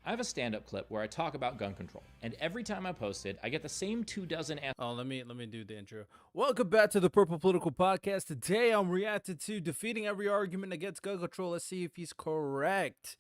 I have a stand-up clip where I talk about gun control, and every time I post it, I get the same 24 Oh, let me do the intro. Welcome back to the Purple Political Podcast. Today I'm reacting to defeating every argument against gun control. Let's see if he's correct.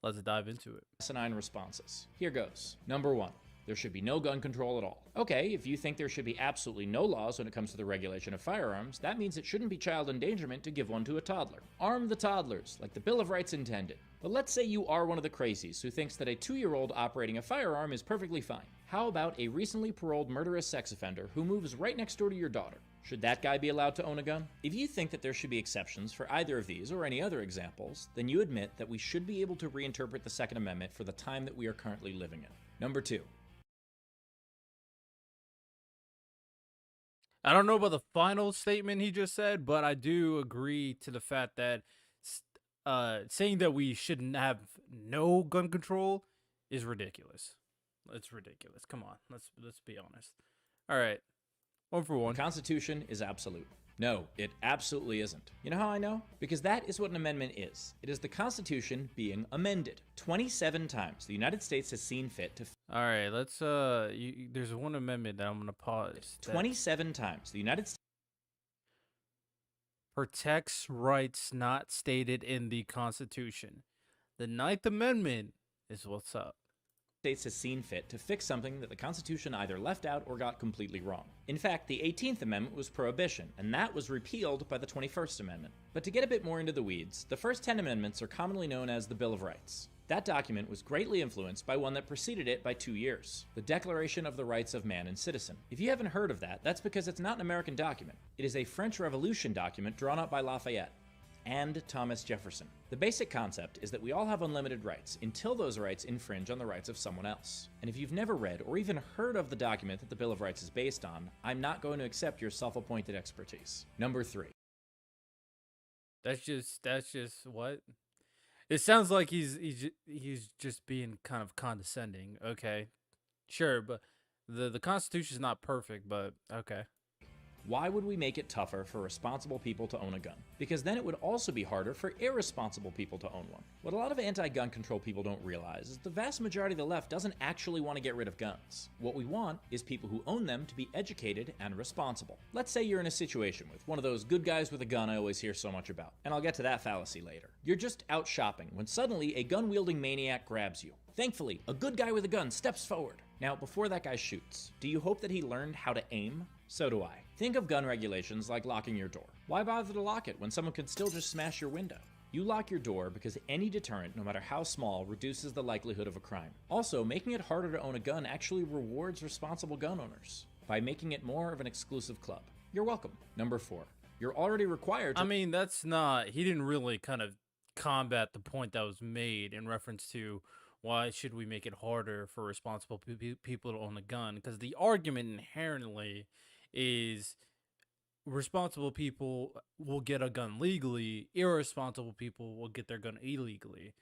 Let's dive into it. asinine responses. Here goes. Number 1. There should be no gun control at all. Okay, if you think there should be absolutely no laws when it comes to the regulation of firearms, that means it shouldn't be child endangerment to give one to a toddler. Arm the toddlers, like the Bill of Rights intended. But let's say you are one of the crazies who thinks that a 2-year-old operating a firearm is perfectly fine. How about a recently paroled murderous sex offender who moves right next door to your daughter? Should that guy be allowed to own a gun? If you think that there should be exceptions for either of these or any other examples, then you admit that we should be able to reinterpret the Second Amendment for the time that we are currently living in. Number 2. I don't know about the final statement he just said, but I do agree to the fact that saying that we shouldn't have no gun control is ridiculous. It's ridiculous. Come on, let's be honest. All right, 1 for 1. The Constitution is absolute. No, it absolutely isn't. You know how I know? Because that is what an amendment is. It is the Constitution being amended. 27 times the United States has seen fit to... All right, let's there's one amendment that I'm gonna pause. 27 times the United States protects rights not stated in the Constitution. The 9th Amendment is what's up. has seen fit to fix something that the Constitution either left out or got completely wrong. In fact, the 18th Amendment was prohibition, and that was repealed by the 21st Amendment. But to get a bit more into the weeds, the first 10 amendments are commonly known as the Bill of Rights. That document was greatly influenced by one that preceded it by 2 years, the Declaration of the Rights of Man and Citizen. If you haven't heard of that, that's because it's not an American document. It is a French Revolution document drawn up by Lafayette and Thomas Jefferson. The basic concept is that we all have unlimited rights until those rights infringe on the rights of someone else. And if you've never read or even heard of the document that the Bill of Rights is based on, I'm not going to accept your self-appointed expertise. Number 3. That's just what? It sounds like he's just being kind of condescending. Okay, sure, but the Constitution is not perfect, but okay. Why would we make it tougher for responsible people to own a gun? Because then it would also be harder for irresponsible people to own one. What a lot of anti-gun control people don't realize is the vast majority of the left doesn't actually want to get rid of guns. What we want is people who own them to be educated and responsible. Let's say you're in a situation with one of those good guys with a gun I always hear so much about, and I'll get to that fallacy later. You're just out shopping when suddenly a gun-wielding maniac grabs you. Thankfully, a good guy with a gun steps forward. Now, before that guy shoots, do you hope that he learned how to aim? So do I. Think of gun regulations like locking your door. Why bother to lock it when someone could still just smash your window? You lock your door because any deterrent, no matter how small, reduces the likelihood of a crime. Also, making it harder to own a gun actually rewards responsible gun owners by making it more of an exclusive club. You're welcome. Number 4. You're already required to... I mean, that's not... He didn't really kind of combat the point that was made in reference to why should we make it harder for responsible people to own a gun? Because the argument inherently is responsible people will get a gun legally, irresponsible people will get their gun illegally.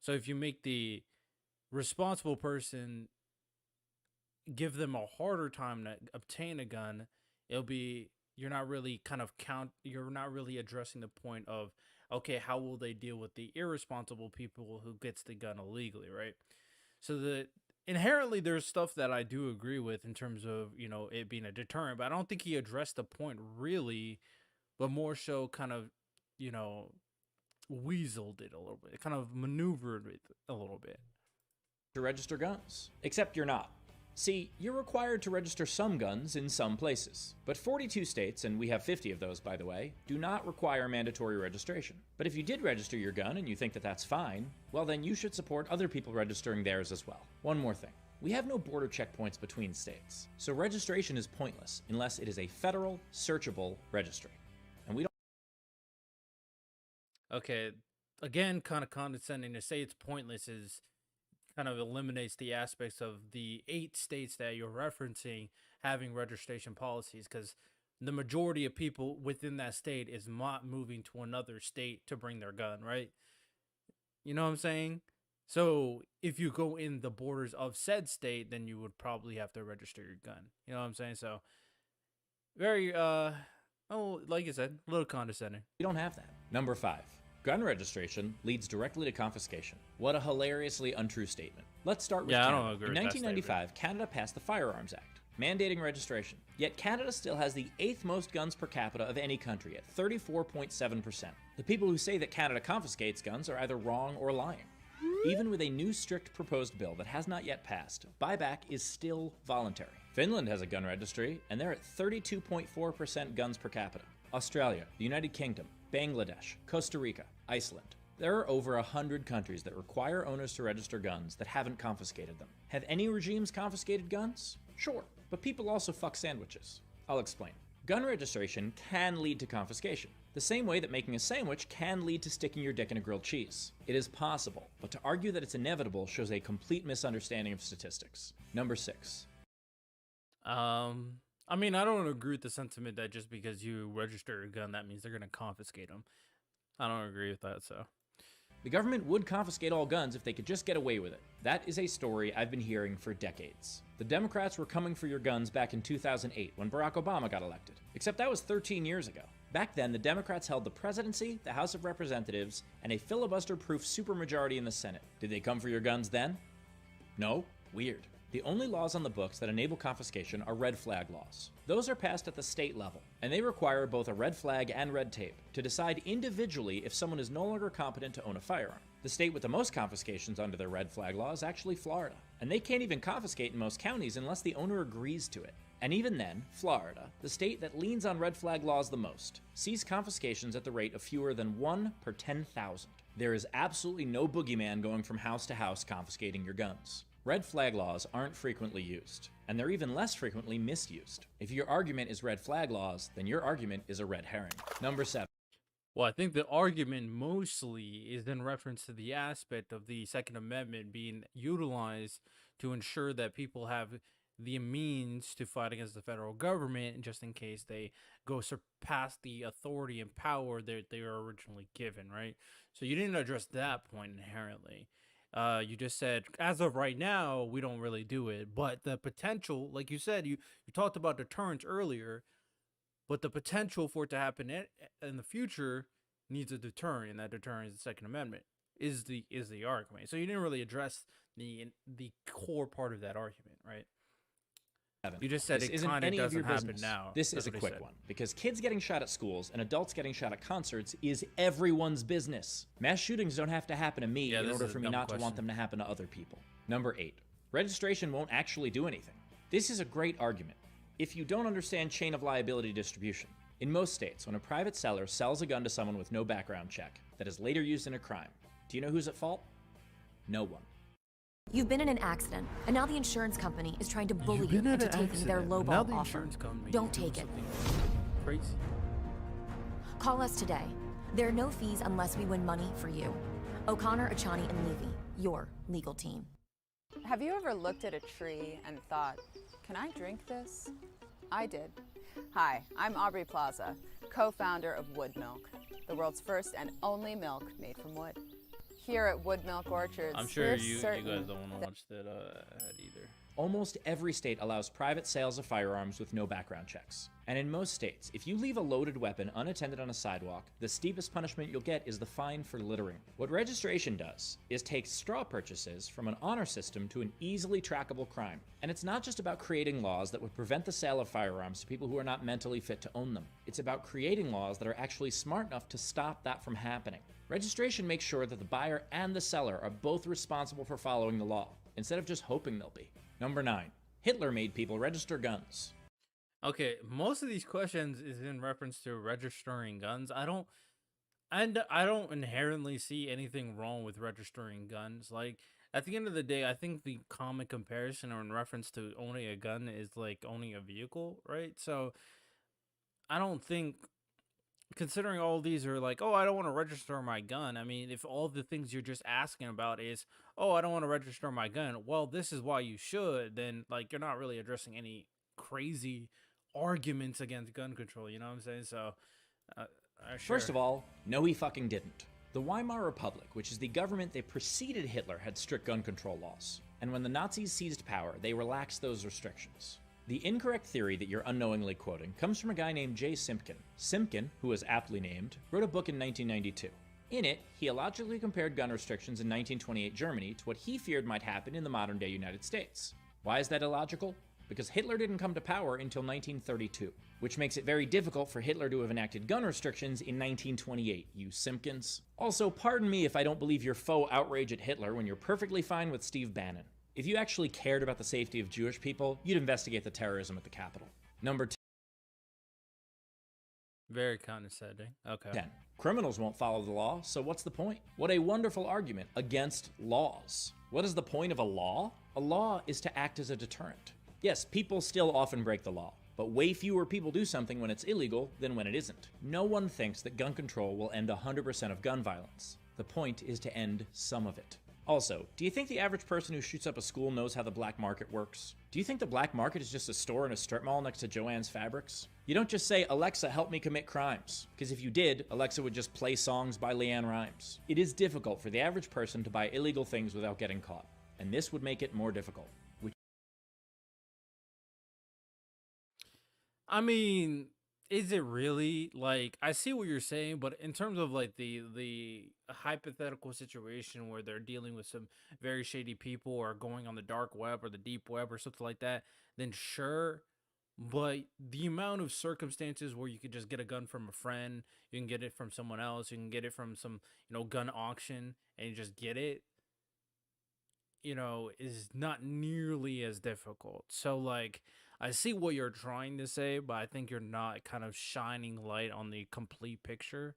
So if you make the responsible person give them a harder time to obtain a gun, it'll be you're not really addressing the point of, okay, how will they deal with the irresponsible people who gets the gun illegally, right? So inherently there's stuff that I do agree with in terms of, it being a deterrent, but I don't think he addressed the point really, but more so kind of, weaseled it a little bit, kind of maneuvered it a little bit. To register guns. Except you're not. See, you're required to register some guns in some places, but 42 states, and we have 50 of those by the way, do not require mandatory registration. But if you did register your gun and you think that that's fine, well then you should support other people registering theirs as well. One more thing. We have no border checkpoints between states, so registration is pointless unless it is a federal, searchable registry. And we don't... Okay, again, kind of condescending to say it's pointless is kind of eliminates the aspects of the 8 states that you're referencing having registration policies, because the majority of people within that state is not moving to another state to bring their gun, right? You know what I'm saying? So if you go in the borders of said state, then you would probably have to register your gun. You know what I'm saying? So very, like I said, a little condescending. We don't have that. Number 5. Gun registration leads directly to confiscation. What a hilariously untrue statement. Let's start with Yeah, I Canada. don't agree In with that 1995, Canada passed the Firearms Act, mandating registration. Yet Canada still has the 8th most guns per capita of any country at 34.7%. The people who say that Canada confiscates guns are either wrong or lying. Even with a new strict proposed bill that has not yet passed, buyback is still voluntary. Finland has a gun registry, and they're at 32.4% guns per capita. Australia, the United Kingdom, Bangladesh, Costa Rica, Iceland. There are over 100 countries that require owners to register guns that haven't confiscated them. Have any regimes confiscated guns? Sure, but people also fuck sandwiches. I'll explain. Gun registration can lead to confiscation, the same way that making a sandwich can lead to sticking your dick in a grilled cheese. It is possible, but to argue that it's inevitable shows a complete misunderstanding of statistics. Number 6. I mean, I don't agree with the sentiment that just because you register a gun, that means they're going to confiscate them. I don't agree with that, so. The government would confiscate all guns if they could just get away with it. That is a story I've been hearing for decades. The Democrats were coming for your guns back in 2008 when Barack Obama got elected. Except that was 13 years ago. Back then, the Democrats held the presidency, the House of Representatives, and a filibuster-proof supermajority in the Senate. Did they come for your guns then? No? Weird. The only laws on the books that enable confiscation are red flag laws. Those are passed at the state level, and they require both a red flag and red tape to decide individually if someone is no longer competent to own a firearm. The state with the most confiscations under their red flag law is actually Florida, and they can't even confiscate in most counties unless the owner agrees to it. And even then, Florida, the state that leans on red flag laws the most, sees confiscations at the rate of fewer than 1 per 10,000. There is absolutely no boogeyman going from house to house confiscating your guns. Red flag laws aren't frequently used, and they're even less frequently misused. If your argument is red flag laws, then your argument is a red herring. Number 7. Well, I think the argument mostly is in reference to the aspect of the Second Amendment being utilized to ensure that people have the means to fight against the federal government just in case they go surpass the authority and power that they were originally given, right? So you didn't address that point inherently. You just said, as of right now, we don't really do it. But the potential, like you said, you talked about deterrence earlier, but the potential for it to happen in the future needs a deterrent, and that deterrent is the Second Amendment, is the argument. So you didn't really address the core part of that argument, right? You just said This it kind of any of your doesn't happen business. now. This is That's a what he quick said. one, because kids getting shot at schools and adults getting shot at concerts is everyone's business. Mass shootings don't have to happen to me Yeah, in this order is a for me dumb not to want question. them to happen to other people. Number 8. Registration won't actually do anything. This is a great argument. If you don't understand chain of liability distribution, in most states, when a private seller sells a gun to someone with no background check that is later used in a crime, do you know who's at fault? No one. You've been in an accident, and now the insurance company is trying to bully You've you been in into an taking their accident, but now lowball the offer. insurance company Don't is doing take it. something crazy. Call us today. There are no fees unless we win money for you. O'Connor, Achani, and Levy, your legal team. Have you ever looked at a tree and thought, can I drink this? I did. Hi, I'm Aubrey Plaza, co-founder of Wood Milk, the world's first and only milk made from wood. Here at Wood Milk Orchards, I'm sure we're you certain guys don't want to watch that ad either. Almost every state allows private sales of firearms with no background checks. And in most states, if you leave a loaded weapon unattended on a sidewalk, the steepest punishment you'll get is the fine for littering. What registration does is take straw purchases from an honor system to an easily trackable crime. And it's not just about creating laws that would prevent the sale of firearms to people who are not mentally fit to own them. It's about creating laws that are actually smart enough to stop that from happening. Registration makes sure that the buyer and the seller are both responsible for following the law, instead of just hoping they'll be. Number 9. Hitler made people register guns. Okay, most of these questions is in reference to registering guns. I don't inherently see anything wrong with registering guns. Like, at the end of the day, I think the common comparison or in reference to owning a gun is like owning a vehicle, right? So I don't think, considering all these are like, oh, I don't want to register my gun. I mean, if all the things you're just asking about is, oh, I don't want to register my gun, well, this is why you should, then like you're not really addressing any crazy arguments against gun control, you know what I'm saying? So First of all, no he fucking didn't. The Weimar Republic, which is the government that preceded Hitler, had strict gun control laws. And when the Nazis seized power, they relaxed those restrictions. The incorrect theory that you're unknowingly quoting comes from a guy named J. Simpkin. Simpkin, who was aptly named, wrote a book in 1992. In it, he illogically compared gun restrictions in 1928 Germany to what he feared might happen in the modern-day United States. Why is that illogical? Because Hitler didn't come to power until 1932, which makes it very difficult for Hitler to have enacted gun restrictions in 1928, you Simpkins. Also, pardon me if I don't believe your faux outrage at Hitler when you're perfectly fine with Steve Bannon. If you actually cared about the safety of Jewish people, you'd investigate the terrorism at the Capitol. Number 10. Very condescending. Okay. 10. Criminals won't follow the law, so what's the point? What a wonderful argument against laws. What is the point of a law? A law is to act as a deterrent. Yes, people still often break the law, but way fewer people do something when it's illegal than when it isn't. No one thinks that gun control will end 100% of gun violence. The point is to end some of it. Also, do you think the average person who shoots up a school knows how the black market works? Do you think the black market is just a store in a strip mall next to Joann's Fabrics? You don't just say, Alexa, help me commit crimes. Because if you did, Alexa would just play songs by Leanne Rimes. It is difficult for the average person to buy illegal things without getting caught. And this would make it more difficult. I mean, is it really? Like, I see what you're saying, but in terms of like the hypothetical situation where they're dealing with some very shady people or going on the dark web or the deep web or something like that, then sure. But the amount of circumstances where you could just get a gun from a friend, you can get it from someone else, you can get it from some, gun auction, and you just get it, is not nearly as difficult. So, like, I see what you're trying to say, but I think you're not kind of shining light on the complete picture.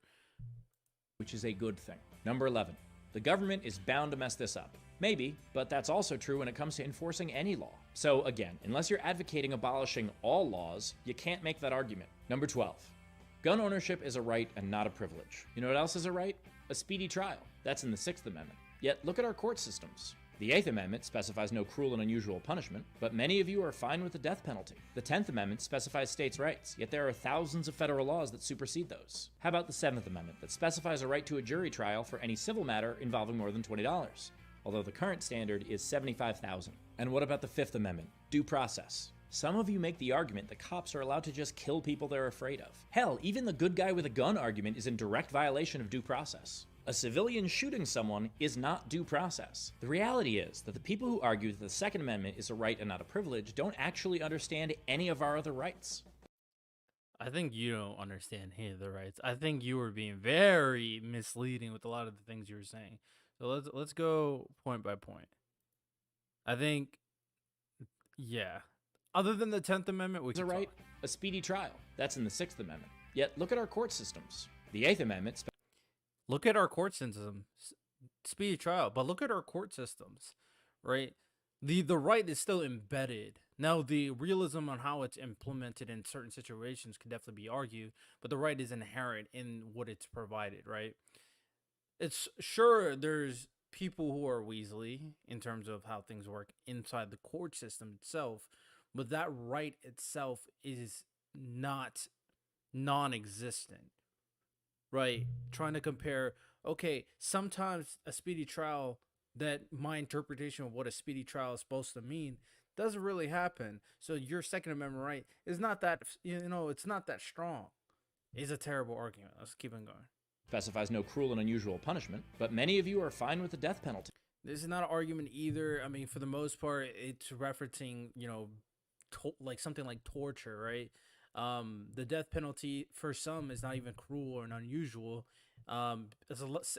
Which is a good thing. Number 11. The government is bound to mess this up. Maybe, but that's also true when it comes to enforcing any law. So again, unless you're advocating abolishing all laws, you can't make that argument. Number 12. Gun ownership is a right and not a privilege. You know what else is a right? A speedy trial. That's in the 6th Amendment. Yet look at our court systems. The 8th Amendment specifies no cruel and unusual punishment, but many of you are fine with the death penalty. The 10th Amendment specifies states' rights, yet there are thousands of federal laws that supersede those. How about the 7th Amendment that specifies a right to a jury trial for any civil matter involving more than $20, although the current standard is $75,000. And what about the 5th Amendment? Due process. Some of you make the argument that cops are allowed to just kill people they're afraid of. Hell, even the good guy with a gun argument is in direct violation of due process. A civilian shooting someone is not due process. The reality is that the people who argue that the Second Amendment is a right and not a privilege don't actually understand any of our other rights. I think you don't understand any of the rights. I think you were being very misleading with a lot of the things you were saying. So let's go point by point. I think, yeah. Other than the 10th Amendment, we It's can a right, talk. a speedy trial. That's in the 6th Amendment. Yet look at our court systems. The 8th Amendment Look at our court system, speedy trial, but look at our court systems, right? The right is still embedded. Now, the realism on how it's implemented in certain situations could definitely be argued, but the right is inherent in what it's provided, right? It's sure there's people who are weaselly in terms of how things work inside the court system itself, but that right itself is not non-existent. Right, trying to compare, okay, sometimes a speedy trial, that my interpretation of what a speedy trial is supposed to mean doesn't really happen. So your Second Amendment right is not that, it's not that strong. It's a terrible argument. Let's keep on going. Specifies no cruel and unusual punishment, but many of you are fine with the death penalty. This is not an argument either. I mean, for the most part, it's referencing, like something like torture, right? The death penalty for some is not even cruel or unusual,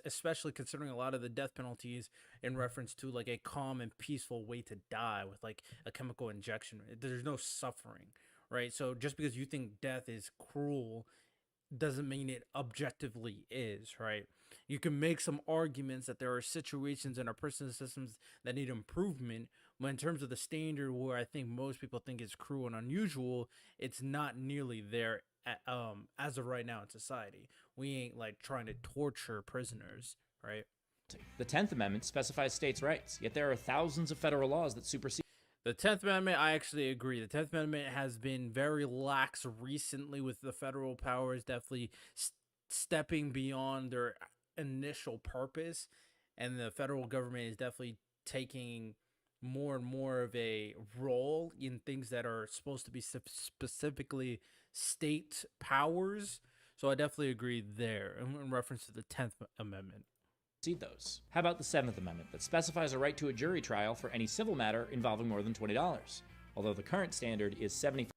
especially considering a lot of the death penalties in reference to like a calm and peaceful way to die with like a chemical injection. There's no suffering, right? So just because you think death is cruel doesn't mean it objectively is, right? You can make some arguments that there are situations in our prison systems that need improvement, but in terms of the standard where I think most people think is cruel and unusual, it's not nearly there as of right now in society. We ain't like trying to torture prisoners, right? The 10th Amendment specifies states' rights, yet there are thousands of federal laws that supersede. The 10th Amendment, I actually agree. The 10th Amendment has been very lax recently with the federal powers definitely stepping beyond their initial purpose, and the federal government is definitely taking more and more of a role in things that are supposed to be specifically state powers. So I definitely agree there in reference to the 10th Amendment. See those. How about the 7th Amendment that specifies a right to a jury trial for any civil matter involving more than $20, although the current standard is $75.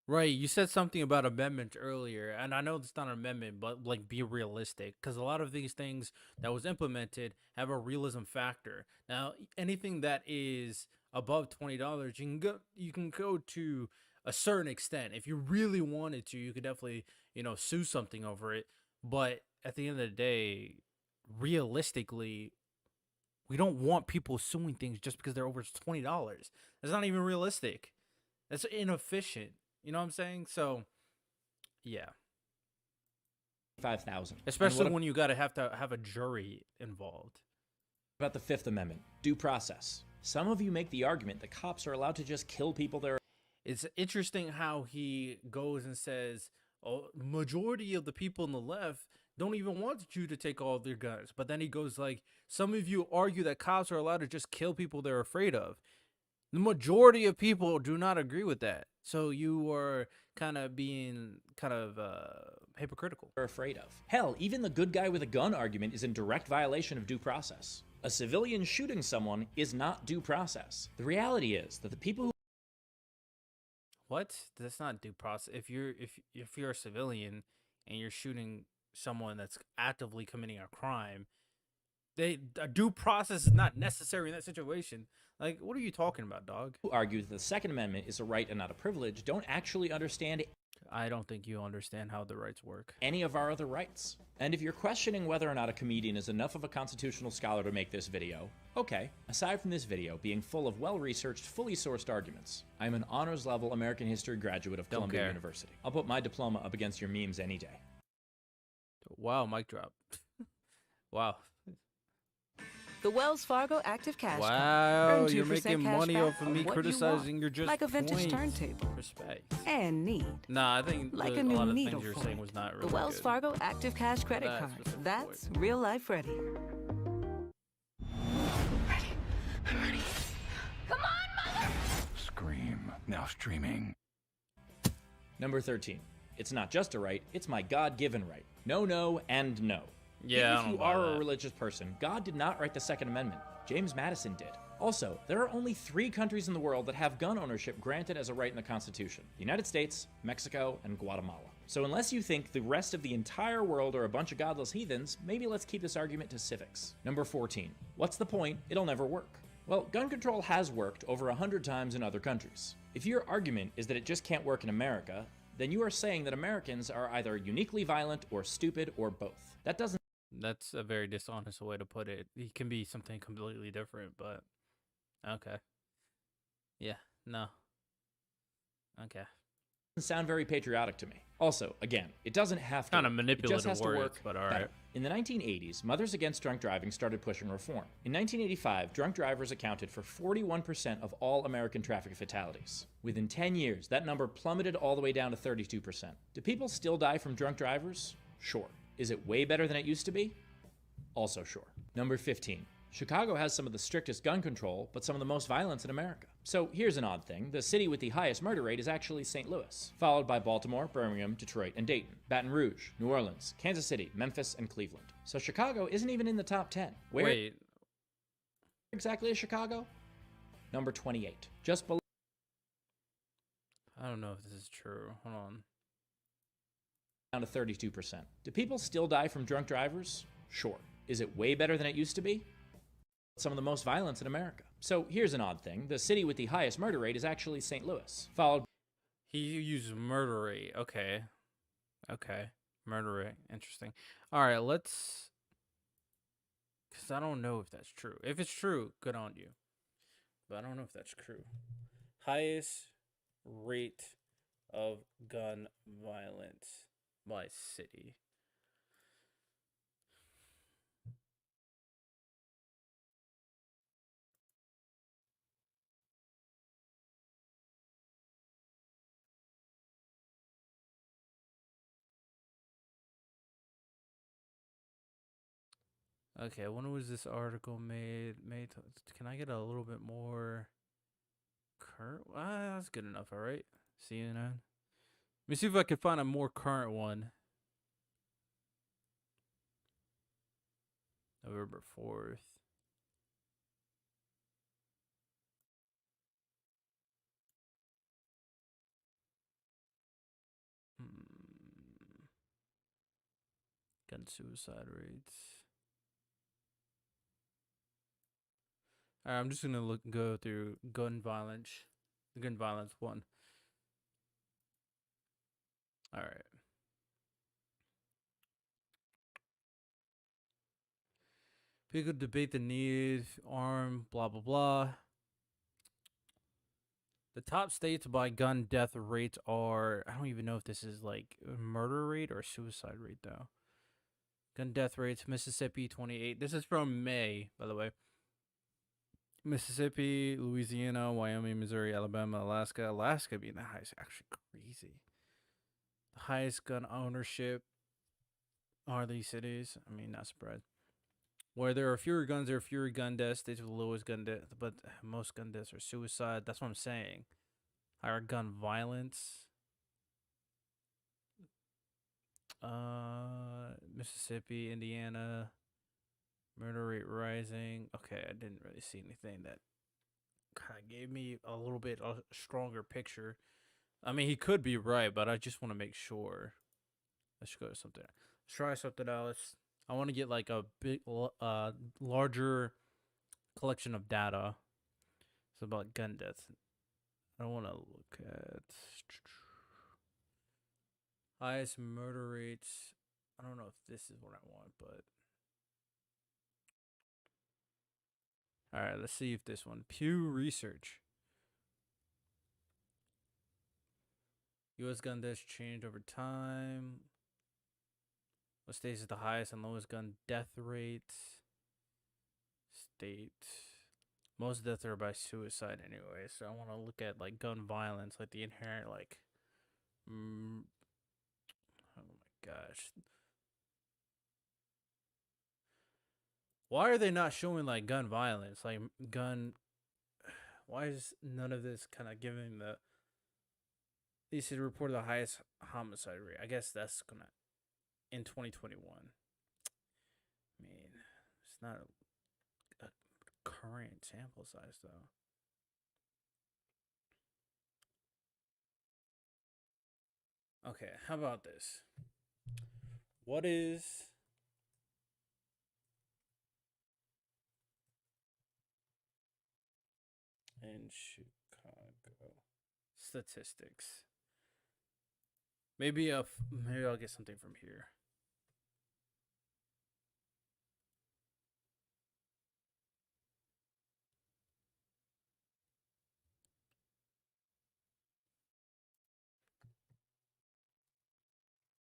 Right, you said something about amendment earlier, and I know it's not an amendment, but like be realistic, because a lot of these things that was implemented have a realism factor. Now, anything that is above $20, you can go to a certain extent. If you really wanted to, you could definitely sue something over it. But at the end of the day, realistically, we don't want people suing things just because they're over $20. That's not even realistic. That's inefficient. You know what I'm saying? So, yeah. 5,000. Especially when you have to have a jury involved. About the 5th Amendment, due process. Some of you make the argument that cops are allowed to just kill people there. It's interesting how he goes and says, "Oh, majority of the people on the left don't even want you to take all their guns." But then he goes like, "Some of you argue that cops are allowed to just kill people they're afraid of." The majority of people do not agree with that. So you are kind of being hypocritical. Are afraid of. Hell, even the good guy with a gun argument is in direct violation of due process. A civilian shooting someone is not due process. The reality is that the people who What? That's not due process. If you're a civilian and you're shooting someone that's actively committing a crime, a due process is not necessary in that situation. Like, what are you talking about, dog? argue that the Second Amendment is a right and not a privilege don't actually understand I don't think you understand how the rights work. any of our other rights. And if you're questioning whether or not a comedian is enough of a constitutional scholar to make this video, okay. Aside from this video being full of well-researched, fully sourced arguments, I'm an honors-level American history graduate of Columbia care. University. I'll put my diploma up against your memes any day. Wow, mic drop. Wow. The Wells Fargo Active Cash Card. Wow, Earn you're 2% making cash money back off of on me what you criticizing want, your just like a vintage points. turntable. Respect. And need. Nah, I think Like a a new lot of needle things you're for saying it. was not really The Wells good. Fargo Active Cash Credit That Card. specific That's point. real life ready. Scream, now streaming. Number 13. It's not just a right, it's my God-given right. No, no, and no. Yeah, I Even don't if you buy are that. a religious person, God did not write the Second Amendment. James Madison did. Also, there are only 3 countries in the world that have gun ownership granted as a right in the Constitution: the United States, Mexico, and Guatemala. So unless you think the rest of the entire world are a bunch of godless heathens, maybe let's keep this argument to civics. Number 14. What's the point? It'll never work. Well, gun control has worked over 100 times in other countries. If your argument is that it just can't work in America, then you are saying that Americans are either uniquely violent or stupid or both. That doesn't That's a very dishonest way to put it. It can be something completely different, but okay. Yeah, no. Okay. sound very patriotic to me. Also, again, it doesn't have to. Kinda It just manipulative has to words, work but all better. right. In the 1980s, Mothers Against Drunk Driving started pushing reform. In 1985, drunk drivers accounted for 41% of all American traffic fatalities. Within 10 years, that number plummeted all the way down to 32%. Do people still die from drunk drivers? Sure. Is it way better than it used to be? Also sure. Number 15. Chicago has some of the strictest gun control, but some of the most violence in America. So here's an odd thing. The city with the highest murder rate is actually St. Louis, followed by Baltimore, Birmingham, Detroit, and Dayton, Baton Rouge, New Orleans, Kansas City, Memphis, and Cleveland. So Chicago isn't even in the top 10. Where Wait, exactly is Chicago? Number 28. Just below I don't know if this is true. Hold on. down to 32%. Do people still die from drunk drivers? Sure. Is it way better than it used to be? Some of the most violence in America. So here's an odd thing. The city with the highest murder rate is actually St. Louis, followed He used murder rate. Okay. Okay. Murder rate. Interesting. All right, let's... Because I don't know if that's true. If it's true, good on you. But I don't know if that's true. Highest rate of gun violence by city. Okay, when was this article made? Can I get a little bit more current? That's good enough, all right? CNN. Let me see if I can find a more current one. November 4th. Gun suicide rates. All right, I'm just gonna go through gun violence, the gun violence one. All right. People debate the need, arm, blah blah blah. The top states by gun death rates are, I don't even know if this is like a murder rate or suicide rate though. Gun death rates, Mississippi 28. This is from May, by the way. Mississippi, Louisiana, Wyoming, Missouri, Alabama, Alaska. Alaska being the highest, actually crazy. The highest gun ownership are these cities. I mean, not surprised. Where there are fewer guns, there are fewer gun deaths. States with the lowest gun death, but most gun deaths are suicide. That's what I'm saying. Higher gun violence. Mississippi, Indiana, murder rate rising. Okay, I didn't really see anything that kind of gave me a little bit a stronger picture. I mean, he could be right, but I just want to make sure. Let's go to something. Let's try something else. I want to get like a big, larger collection of data. It's about gun deaths. I want to look at highest murder rates. I don't know if this is what I want, but all right, let's see if this one. Pew Research. U.S. gun deaths changed over time. What states is the highest and lowest gun death rates? State. Most deaths are by suicide anyway, so I want to look at like gun violence, like the inherent like. Oh my gosh. Why are they not showing like gun violence, like gun? Why is none of this kind of giving the? These should report the highest homicide rate. I guess that's gonna in 2021. I mean, it's not a current sample size though. Okay, how about this? What is in Chicago statistics? Maybe I'll get something from here.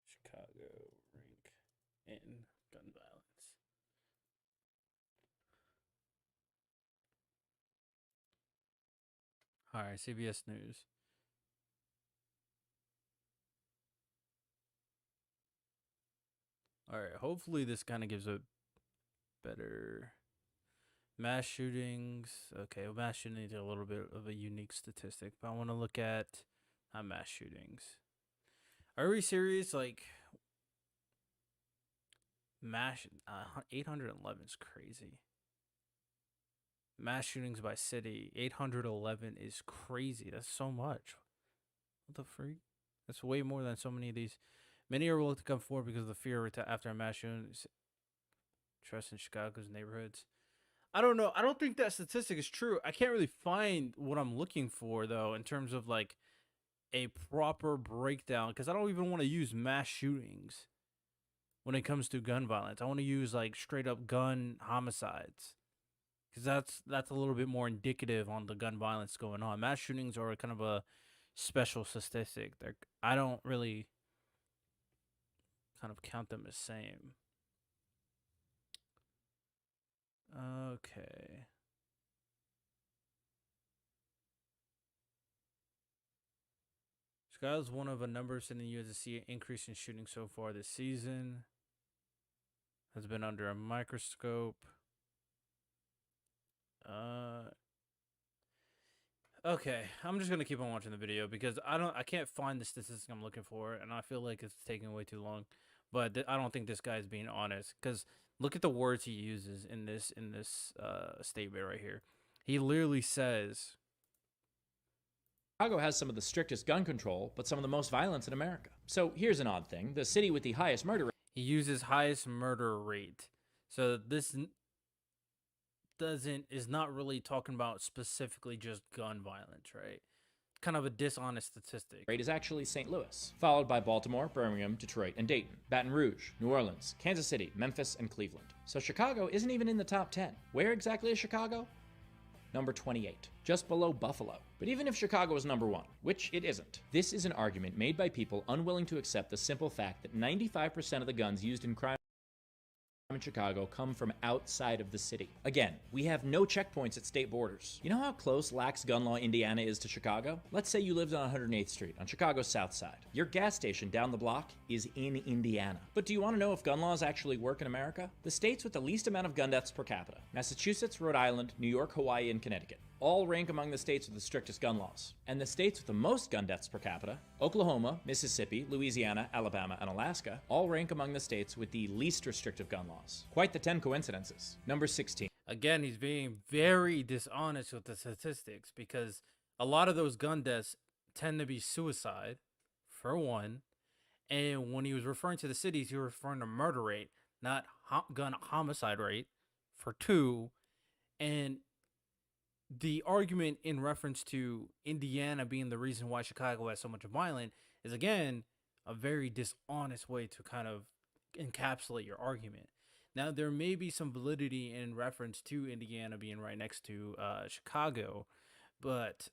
Chicago rank in gun violence. All right, CBS News. All right, hopefully this kind of gives a better mass shootings. Okay, well, mass shootings are a little bit of a unique statistic, but I want to look at mass shootings. Are we serious? Like, mass 811 is crazy. Mass shootings by city, 811 is crazy. That's so much. What the freak? That's way more than so many of these. Many are willing to come forward because of the fear after a mass shooting. Trust in Chicago's neighborhoods. I don't know. I don't think that statistic is true. I can't really find what I'm looking for, though, in terms of like a proper breakdown, because I don't even want to use mass shootings when it comes to gun violence. I want to use like straight up gun homicides, because that's a little bit more indicative on the gun violence going on. Mass shootings are kind of a special statistic. I don't really kind of count them as same. Okay. Chicago is one of a number of cities in the U.S. to see an increase in shooting so far this season. Has been under a microscope. Okay, I'm just gonna keep on watching the video because I can't find the statistic I'm looking for, and I feel like it's taking way too long. But I don't think this guy's being honest because look at the words he uses in this statement right here. He literally says, Chicago has some of the strictest gun control, but some of the most violence in America. So here's an odd thing. The city with the highest murder he uses highest murder rate. So this is not really talking about specifically just gun violence, right? Kind of a dishonest statistic. rate is actually St. Louis, followed by Baltimore, Birmingham, Detroit, and Dayton, Baton Rouge, New Orleans, Kansas City, Memphis, and Cleveland. So Chicago isn't even in the top 10. Where exactly is Chicago? Number 28, just below Buffalo. But even if Chicago is number 1, which it isn't, this is an argument made by people unwilling to accept the simple fact that 95% of the guns used in crime in Chicago come from outside of the city. Again, we have no checkpoints at state borders. You know how close lax gun law Indiana is to Chicago? Let's say you lived on 108th Street on Chicago's south side. Your gas station down the block is in Indiana. But do you want to know if gun laws actually work in America? The states with the least amount of gun deaths per capita, Massachusetts, Rhode Island, New York, Hawaii, and Connecticut, all rank among the states with the strictest gun laws. And the states with the most gun deaths per capita, Oklahoma, Mississippi, Louisiana, Alabama, and Alaska, all rank among the states with the least restrictive gun laws. Quite the 10 coincidences. Number 16. Again, he's being very dishonest with the statistics because a lot of those gun deaths tend to be suicide, for one. And when he was referring to the cities, he was referring to murder rate, not gun homicide rate, for two. And the argument in reference to Indiana being the reason why Chicago has so much violence is, again, a very dishonest way to kind of encapsulate your argument. Now, there may be some validity in reference to Indiana being right next to Chicago, but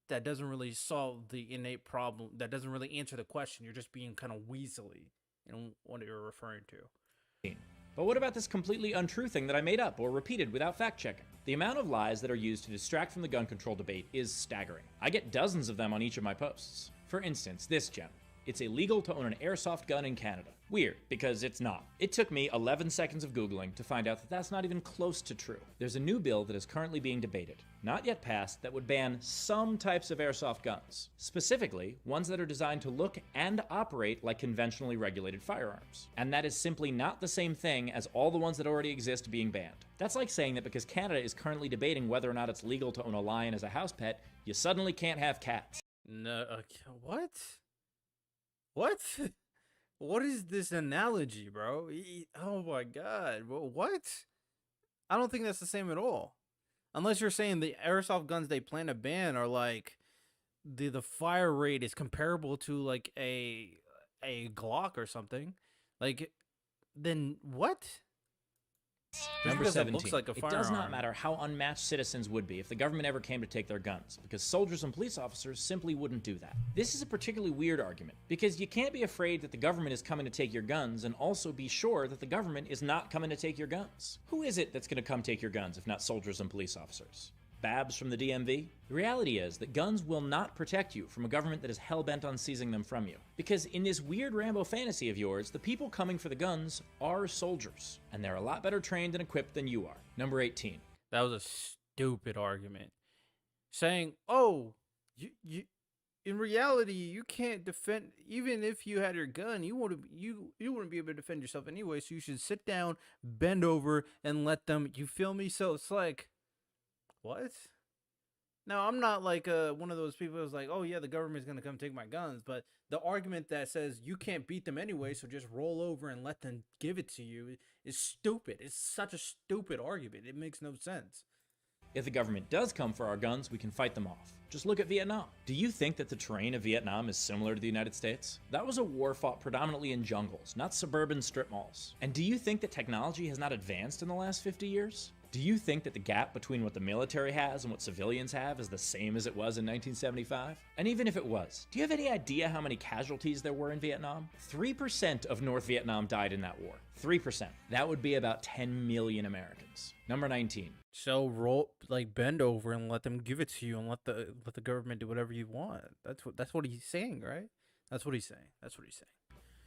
that doesn't really solve the innate problem. That doesn't really answer the question. You're just being kind of weaselly in what you're referring to. But what about this completely untrue thing that I made up or repeated without fact-checking? The amount of lies that are used to distract from the gun control debate is staggering. I get dozens of them on each of my posts. For instance, this gem. It's illegal to own an airsoft gun in Canada. Weird, because it's not. It took me 11 seconds of Googling to find out that that's not even close to true. There's a new bill that is currently being debated, not yet passed, that would ban some types of airsoft guns. Specifically, ones that are designed to look and operate like conventionally regulated firearms. And that is simply not the same thing as all the ones that already exist being banned. That's like saying that because Canada is currently debating whether or not it's legal to own a lion as a house pet, you suddenly can't have cats. No, what? What? What is this analogy, bro? Oh my god. What? I don't think that's the same at all. Unless you're saying the airsoft guns they plan to ban are like the fire rate is comparable to like a Glock or something. Like, then what? Number because it 17. looks like a It does not firearm. matter how unmatched citizens would be if the government ever came to take their guns, because soldiers and police officers simply wouldn't do that. This is a particularly weird argument, because you can't be afraid that the government is coming to take your guns and also be sure that the government is not coming to take your guns. Who is it that's going to come take your guns if not soldiers and police officers? Babs from the DMV? The reality is that guns will not protect you from a government that is hell-bent on seizing them from you. Because in this weird Rambo fantasy of yours, the people coming for the guns are soldiers, and they're a lot better trained and equipped than you are. Number 18. That was a stupid argument. Saying, oh, you in reality, you can't defend, even if you had your gun, you wouldn't be able to defend yourself anyway, so you should sit down, bend over, and let them, you feel me? So it's like, what? Now, I'm not like one of those people who's like, oh yeah, the government's gonna come take my guns, but the argument that says you can't beat them anyway, so just roll over and let them give it to you is stupid. It's such a stupid argument. It makes no sense. If the government does come for our guns, we can fight them off. Just look at Vietnam. Do you think that the terrain of Vietnam is similar to the United States? That was a war fought predominantly in jungles, not suburban strip malls. And do you think that technology has not advanced in the last 50 years? Do you think that the gap between what the military has and what civilians have is the same as it was in 1975? And even if it was, do you have any idea how many casualties there were in Vietnam? 3% of North Vietnam died in that war. 3%. That would be about 10 million Americans. Number 19. So bend over and let them give it to you, and let the government do whatever you want. That's what he's saying, right? That's what he's saying.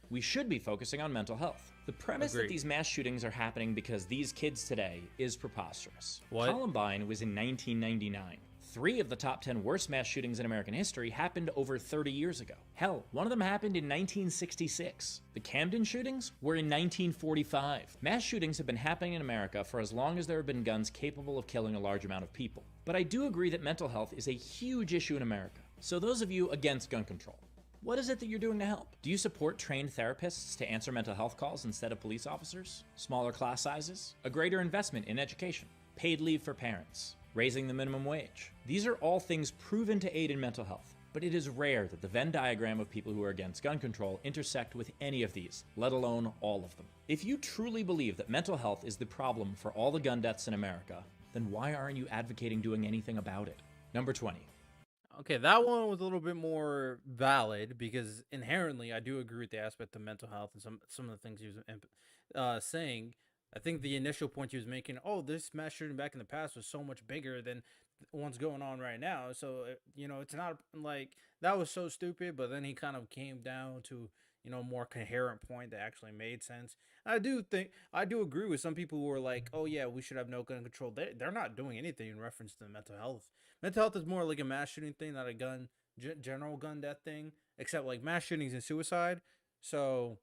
We should be focusing on mental health. The premise that Agreed. these mass shootings are happening because these kids today is preposterous. What? Columbine was in 1999. 3 of the top 10 worst mass shootings in American history happened over 30 years ago. Hell, one of them happened in 1966. The Camden shootings were in 1945. Mass shootings have been happening in America for as long as there have been guns capable of killing a large amount of people. But I do agree that mental health is a huge issue in America. So those of you against gun control, what is it that you're doing to help? Do you support trained therapists to answer mental health calls instead of police officers? Smaller class sizes? A greater investment in education? Paid leave for parents? Raising the minimum wage? These are all things proven to aid in mental health, but it is rare that the Venn diagram of people who are against gun control intersect with any of these, let alone all of them. If you truly believe that mental health is the problem for all the gun deaths in America, then why aren't you advocating doing anything about it? Number 20. Okay, that one was a little bit more valid because inherently I do agree with the aspect of mental health and some of the things he was saying. I think the initial point he was making, oh, this mass shooting back in the past was so much bigger than one's going on right now. So, it's not like that was so stupid, but then he kind of came down to, a more coherent point that actually made sense. I do agree with some people who are like, oh yeah, we should have no gun control. They're not doing anything in reference to mental health. Mental health is more like a mass shooting thing, not a general gun death thing, except like mass shootings and suicide. So,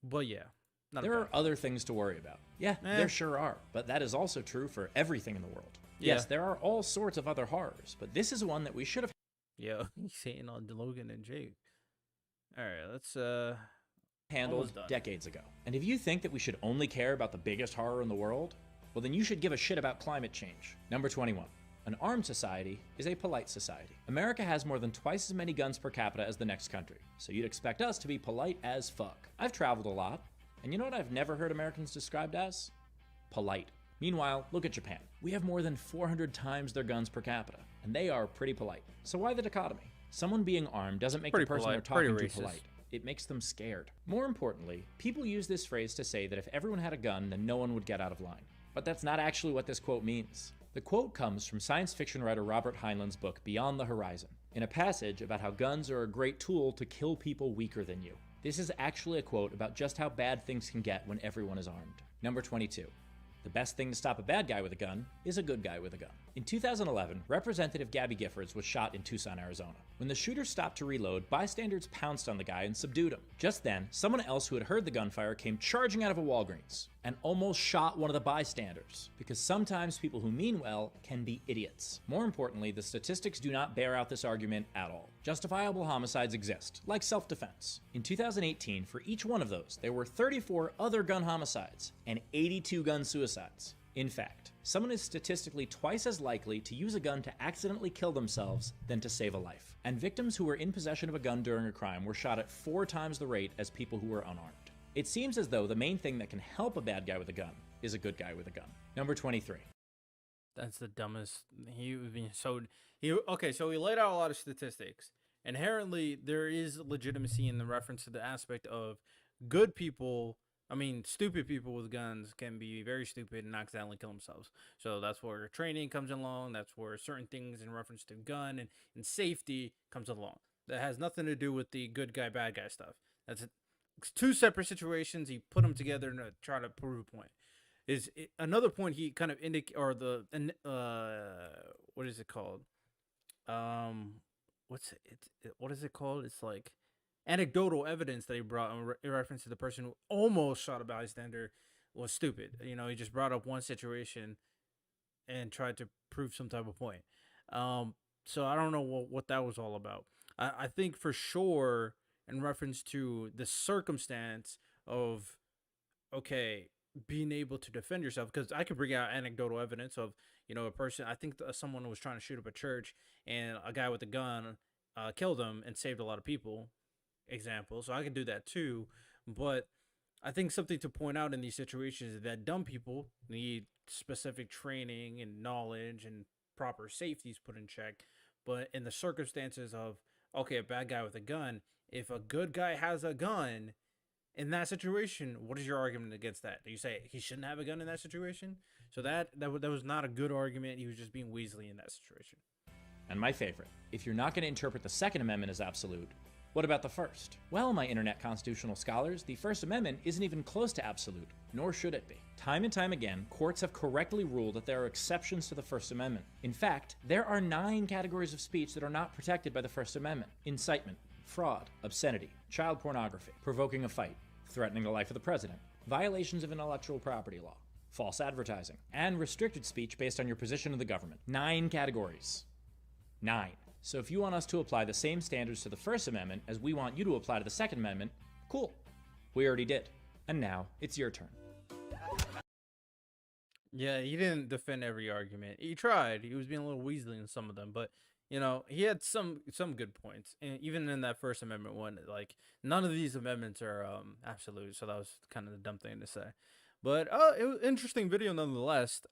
but yeah. There are other things to worry about. Yeah, there sure are. But that is also true for everything in the world. Yeah. Yes, there are all sorts of other horrors, but this is one that we should have Yeah, he's saying on Logan and Jake. All right, let's handled decades ago. And if you think that we should only care about the biggest horror in the world, well then you should give a shit about climate change. Number 21. An armed society is a polite society. America has more than twice as many guns per capita as the next country, so you'd expect us to be polite as fuck. I've traveled a lot, and you know what I've never heard Americans described as? Polite. Meanwhile, look at Japan. We have more than 400 times their guns per capita, and they are pretty polite. So why the dichotomy? Someone being armed doesn't make the person they're talking to polite. It makes them scared. More importantly, people use this phrase to say that if everyone had a gun, then no one would get out of line. But that's not actually what this quote means. The quote comes from science fiction writer Robert Heinlein's book Beyond the Horizon, in a passage about how guns are a great tool to kill people weaker than you. This is actually a quote about just how bad things can get when everyone is armed. Number 22. The best thing to stop a bad guy with a gun is a good guy with a gun. In 2011, Representative Gabby Giffords was shot in Tucson, Arizona. When the shooter stopped to reload, bystanders pounced on the guy and subdued him. Just then, someone else who had heard the gunfire came charging out of a Walgreens and almost shot one of the bystanders, because sometimes people who mean well can be idiots. More importantly, the statistics do not bear out this argument at all. Justifiable homicides exist, like self-defense. In 2018, for each one of those, there were 34 other gun homicides and 82 gun suicides. In fact, someone is statistically twice as likely to use a gun to accidentally kill themselves than to save a life. And victims who were in possession of a gun during a crime were shot at 4 times the rate as people who were unarmed. It seems as though the main thing that can help a bad guy with a gun is a good guy with a gun. Number 23. That's the dumbest. So he laid out a lot of statistics. Inherently, there is legitimacy in the reference to the aspect of stupid people with guns can be very stupid and accidentally kill themselves. So that's where training comes along. That's where certain things in reference to gun and safety comes along. That has nothing to do with the good guy, bad guy stuff. That's 2 separate situations. He put them together to try to prove a point. Another point he kind of what is it called? What is it called? It's like anecdotal evidence that he brought in reference to the person who almost shot a bystander was stupid. He just brought up one situation and tried to prove some type of point. So I don't know what that was all about. I think for sure in reference to the circumstance of, okay, being able to defend yourself, because I could bring out anecdotal evidence of, a person, I think someone was trying to shoot up a church and a guy with a gun killed him and saved a lot of people, example. So I can do that too. But I think something to point out in these situations is that dumb people need specific training and knowledge and proper safeties put in check. But in the circumstances of, okay, a bad guy with a gun, if a good guy has a gun in that situation, what is your argument against that? Do you say he shouldn't have a gun in that situation? So that was not a good argument. He was just being Weasley in that situation. And my favorite, if you're not going to interpret the Second Amendment as absolute, What about the First? Well, my internet constitutional scholars, the First Amendment isn't even close to absolute, nor should it be. Time and time again, courts have correctly ruled that there are exceptions to the First Amendment. In fact, there are 9 categories of speech that are not protected by the First Amendment: incitement, fraud, obscenity, child pornography, provoking a fight, threatening the life of the president, violations of intellectual property law, false advertising, and restricted speech based on your position in the government. 9 categories. 9. So if you want us to apply the same standards to the First Amendment as we want you to apply to the Second Amendment, cool. We already did. And now it's your turn. Yeah, he didn't defend every argument. He tried. He was being a little weaselly in some of them, but you know, he had some good points. And even in that First Amendment one, like none of these amendments are absolute, so that was kind of the dumb thing to say. But it was an interesting video nonetheless.